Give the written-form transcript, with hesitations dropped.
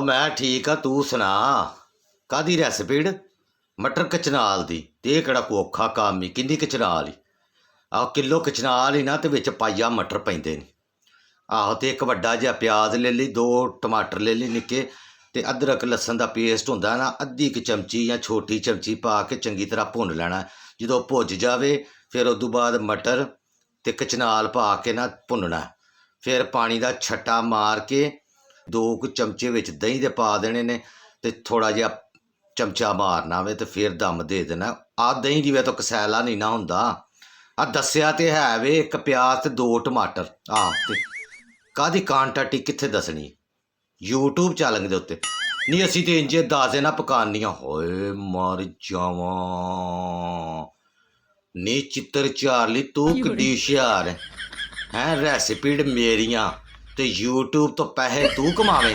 मैं ठीक आ तू सुना कादी रैसिपी मटर कचनाल दी ते एह् केह्ड़ा कोई औखा कम्म ही किन्नी कचनाल ही आहो किलो कचनाल ही ना ते बिच पाइया मटर पैंदे न आहो ते इक बड्डा जिहा प्याज ले ली दो टमाटर ले ली निक्के ते अदरक लसन दा पेस्ट होंदा ना अद्धी क चमची जां छोटी चमची पा के चंगी तरह भुन लैना जो भुज जावे फिर उदू बाद मटर ते कचनाल पा के ना भुनना फिर पानी दा छट्टा मार के दो कुछ चमचे बिच दही दे पा देने ने ते थोड़ा जिहा चमचा मारना वे ते फिर दम दे देना आ दही दी वे तो कसैला नहीं ना हुंदा आ दस्सेआ ते है वे एक प्याज ते दो टमाटर ते कादी क्वांटिटी कित्थे दसनी यूट्यूब चैनल दे उत्ते नहीं असी ते इंजे दाजे ना पकानियां होए मर जावां नी चित्तर चारली तू किड्डी हुशियार है रैसिपी मेरियां ते यूट्यूब तो पैसे तू कमावे